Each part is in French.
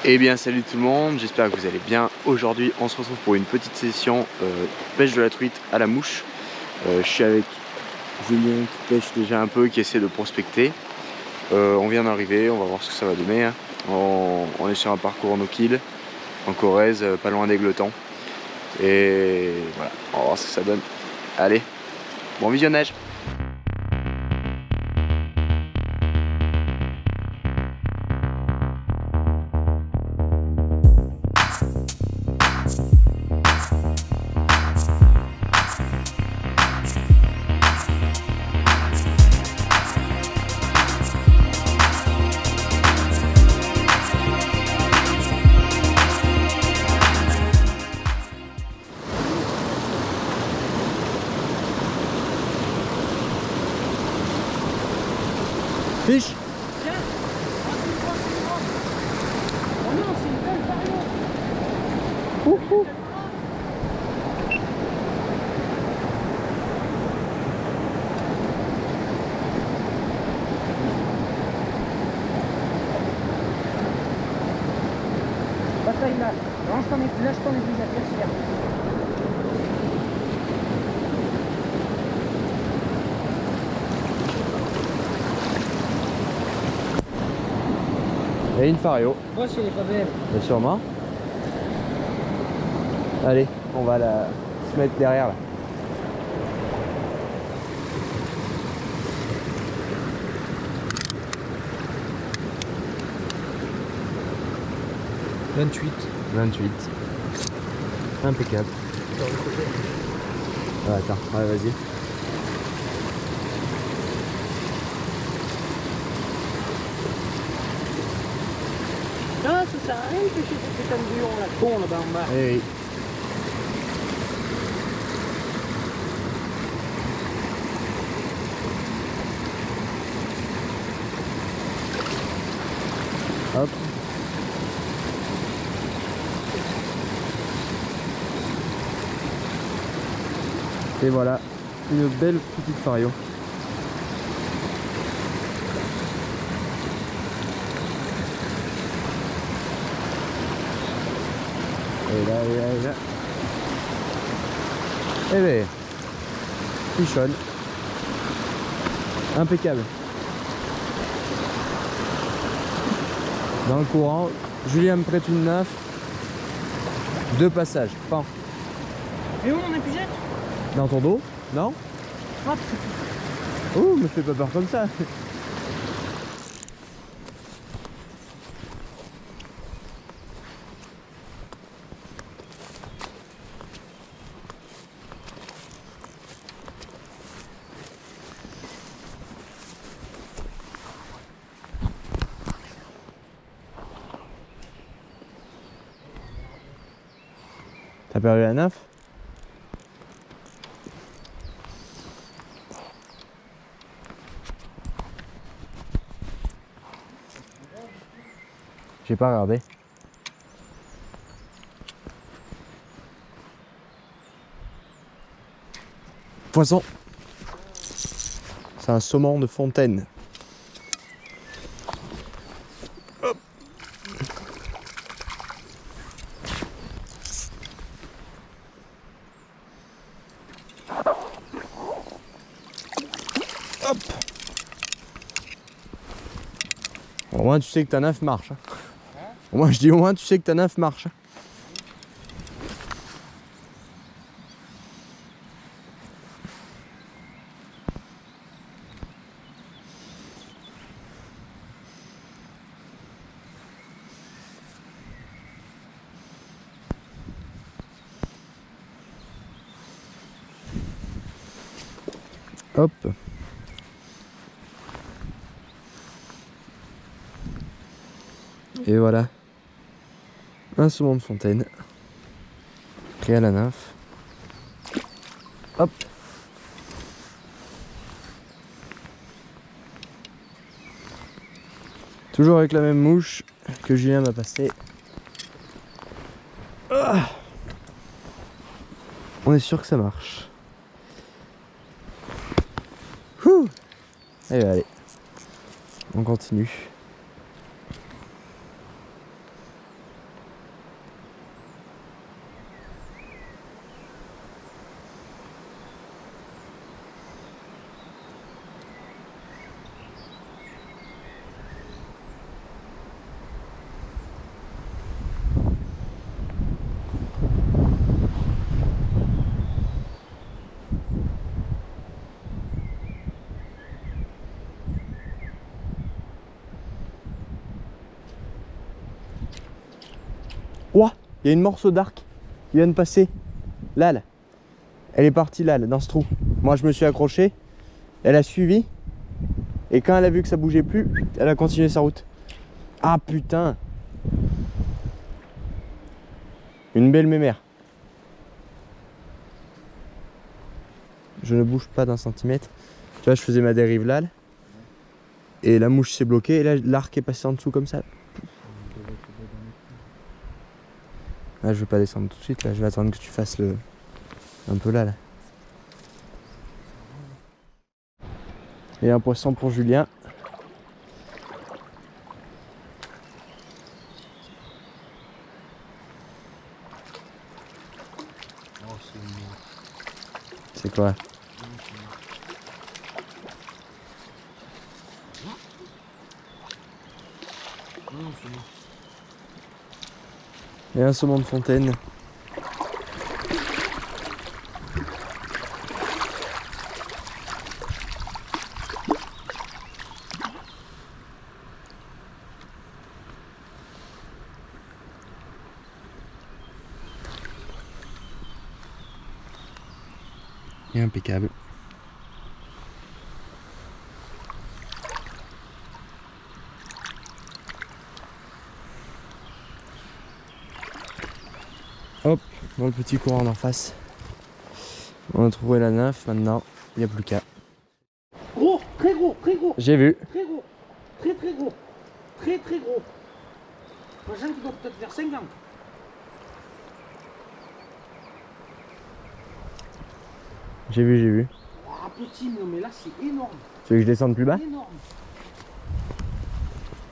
Eh bien salut tout le monde, j'espère que vous allez bien. Aujourd'hui on se retrouve pour une petite session pêche de la truite à la mouche. Je suis avec Julien qui pêche déjà un peu, qui essaie de prospecter. On vient d'arriver, on va voir ce que ça va donner. Hein. On est sur un parcours en no-kill, en Corrèze, pas loin d'Égletons. Et voilà, on va voir ce que ça donne. Allez, bon visionnage. Fiche. Tiens, oh non, c'est une belle vario. Ouhou. Bataille là. Lâche ton aiguille à terre. Et une fario. Moi, si elle est pas belle. Bien sûrement. Allez, on va se mettre derrière là. « 28. Impeccable. Ah, attends, ouais, vas-y. Non, ça sert à rien de pêcher ces putains de buons là, con là-bas en bas. Eh oui. Hop. Et voilà, une belle petite fario. Et là, et là. Eh ben, pichonne. Impeccable. Dans le courant, Julien me prête une naf. 2 passages. Pan. Et où mon épuisette? Dans ton dos? Non? Hop. Oh, me fais pas peur comme ça. T'as perdu la naf? J'ai pas regardé. Poisson. C'est un saumon de fontaine. Hop. Hop. Au moins tu sais que ta naf marche. Hein. Au moins je dis au moins tu sais que ta naf marche. Hop. Et voilà. Un saumon de fontaine. Pris à la nymphe. Hop. Toujours avec la même mouche que Julien m'a passé. Ah. On est sûr que ça marche. Ouh. Allez, on continue. Ouah, il y a une morceau d'arc qui vient de passer. Là, elle est partie là, dans ce trou. Moi je me suis accroché, elle a suivi. Et quand elle a vu que ça bougeait plus, elle a continué sa route. Ah putain. Une belle mémère. Je ne bouge pas d'un centimètre. Tu vois, je faisais ma dérive là. Et la mouche s'est bloquée. Et là, l'arc est passé en dessous comme ça. Là, je vais pas descendre tout de suite. Là, je vais attendre que tu fasses le... un peu là. Et un poisson pour Julien. C'est quoi? Et un saumon de fontaine. Et impeccable. Hop, dans le petit courant en face. On a trouvé la nymphe, maintenant il n'y a plus qu'à. Gros, très gros, très gros. J'ai vu. Très gros, très très gros. Très très gros. Prochain qui doit peut-être faire 50. J'ai vu, j'ai vu. Ah petit, mais là c'est énorme. Tu veux que je descende plus bas? Énorme.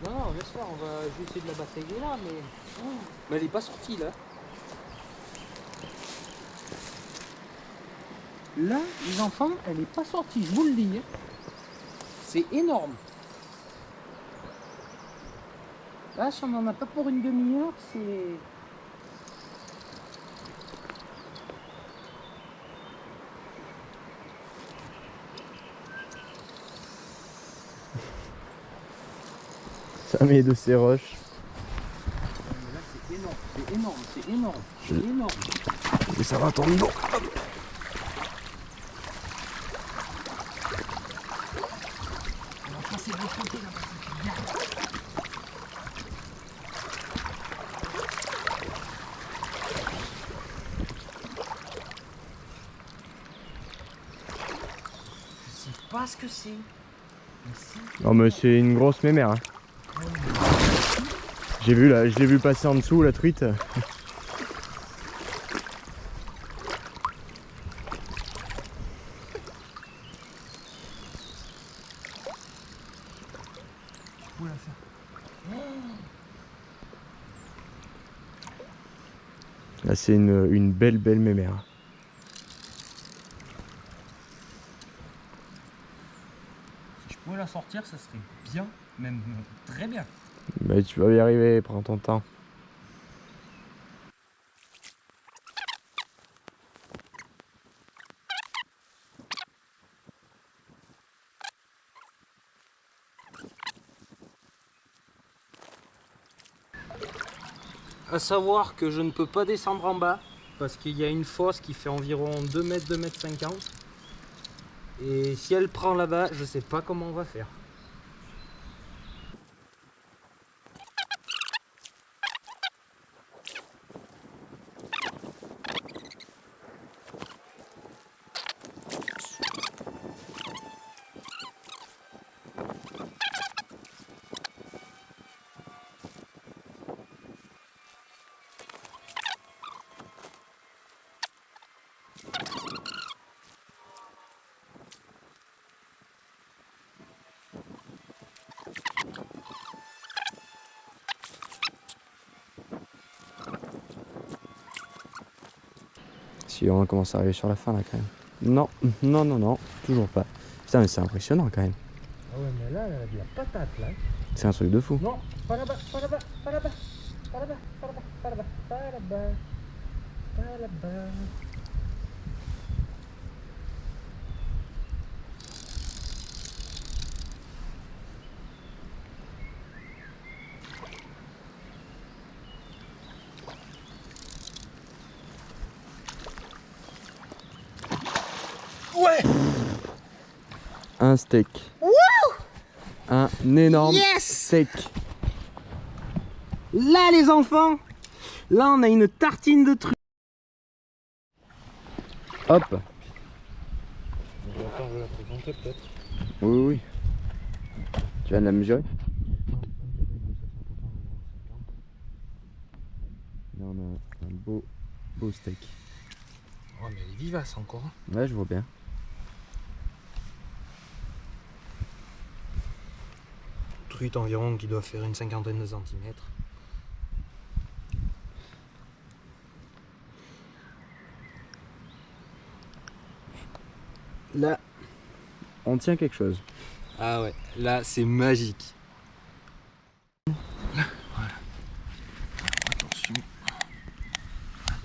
Non, non, laisse faire, je vais essayer de la batailler là, mais... Mais elle est pas sortie là. Là, les enfants, elle est pas sortie, je vous le dis. Hein. C'est énorme. Là, si on n'en a pas pour une demi-heure, c'est... Ça met de ces roches. Mais là, c'est énorme, c'est énorme, c'est énorme, c'est énorme. Et ça va ton dos. On va passer de l'autre côté là-bas, c'est bien. Je sais pas ce que c'est. Non mais c'est une grosse mémère. Hein. J'ai vu là, je l'ai vu passer en dessous la truite. Là c'est une belle mémère. Si je pouvais la sortir, ça serait bien, même très bien. Bah tu vas y arriver, prends ton temps. À savoir que je ne peux pas descendre en bas parce qu'il y a une fosse qui fait environ 2 mètres, 2 mètres 50. Et si elle prend là-bas, je sais pas comment on va faire. Si on commence à arriver sur la fin là quand même. Non, non, toujours pas. Putain mais c'est impressionnant quand même. Ah ouais, mais là, elle a de la patate là. C'est un truc de fou. Non, pas là-bas, pas là-bas, pas là-bas, pas là-bas, pas là-bas, pas là-bas, pas là-bas, pas là-bas. Ouais. Un steak. Un énorme steak. Là les enfants, là on a une tartine de trucs. Hop. Attends, je vais la présenter peut-être. Oui, oui. Tu viens de la mesurer? Là on a un beau steak. Oh mais elle est vivace encore. Ouais, je vois bien. Truite environ qui doit faire une cinquantaine de centimètres. Là, On tient quelque chose. ah ouais, là c'est magique. Voilà.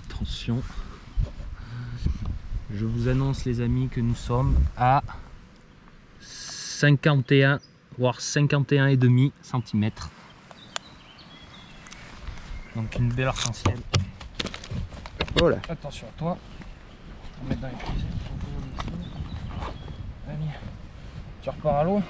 Attention. Je vous annonce les amis que nous sommes à 51 voire 51,5 cm. Donc une belle arc-en-ciel. Voilà. Attention à toi. On va mettre dans les cuisines. Allez. Tu repars à l'eau.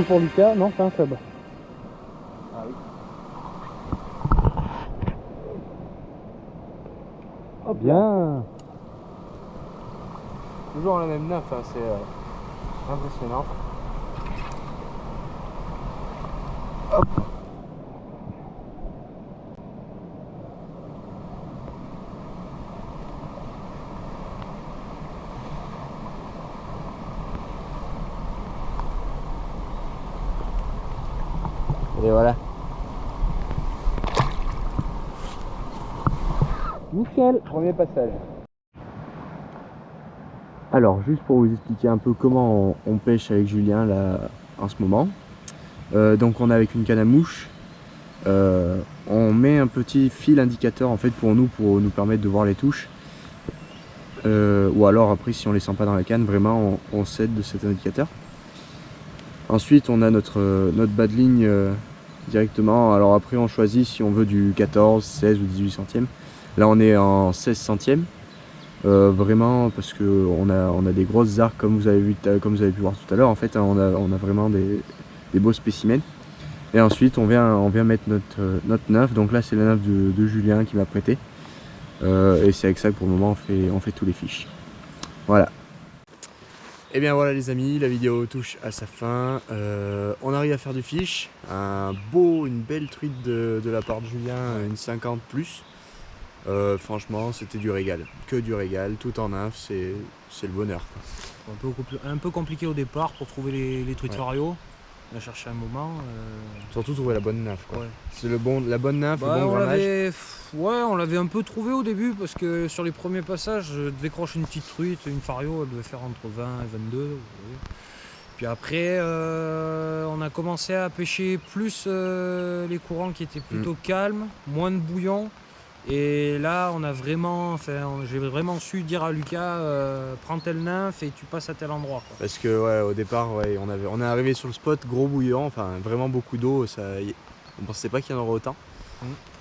Pour Lucas, non, c'est un sub. Ah oui. Oh bien. Toujours la même neuf, hein, c'est impressionnant. Hop. Et voilà. Nickel. Premier passage. Alors, juste pour vous expliquer un peu comment on pêche avec Julien là en ce moment. Donc on est avec une canne à mouche. On met un petit fil indicateur en fait pour nous permettre de voir les touches. Ou alors après si on les sent pas dans la canne, vraiment on s'aide de cet indicateur. Ensuite on a notre bas de ligne directement. Alors après on choisit si on veut du 14, 16 ou 18 centièmes. Là on est en 16 centièmes. Vraiment parce que on a des grosses arcs comme vous avez pu voir tout à l'heure. En fait on a vraiment des beaux spécimens. Et ensuite on vient mettre notre neuf. Donc là c'est la neuf de Julien qui m'a prêté. Et c'est avec ça que pour le moment on fait tous les fiches. Voilà. Et bien voilà les amis, la vidéo touche à sa fin. On arrive à faire du fiche. Une belle truite de la part de Julien, une 50 plus. Franchement c'était du régal, que du régal, tout en neuf, c'est le bonheur. Un peu compliqué au départ pour trouver les truites Fario. On a cherché un moment. Surtout trouver la bonne neuf. Ouais. C'est la bonne neuf, le bon grammage. On l'avait un peu trouvé au début parce que sur les premiers passages, je devais crocher une petite truite, une Fario, elle devait faire entre 20 et 22. Puis après, on a commencé à pêcher plus les courants qui étaient plutôt calmes, moins de bouillon. Et là, j'ai vraiment su dire à Lucas, prends tel nymphe et tu passes à tel endroit, quoi. Parce que ouais, au départ, ouais, on est arrivé sur le spot, gros bouillant, enfin vraiment beaucoup d'eau, on pensait pas qu'il y en aurait autant.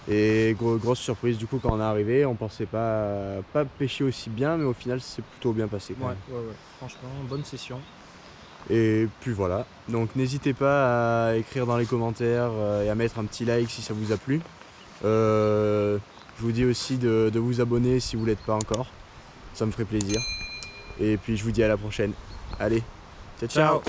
Et grosse surprise du coup quand on est arrivé, on pensait pas pêcher aussi bien, mais au final c'est plutôt bien passé quand même. Ouais, franchement, bonne session. Et puis voilà, donc n'hésitez pas à écrire dans les commentaires et à mettre un petit like si ça vous a plu. Je vous dis aussi de vous abonner si vous ne l'êtes pas encore, ça me ferait plaisir. Et puis je vous dis à la prochaine. Allez, ciao ciao.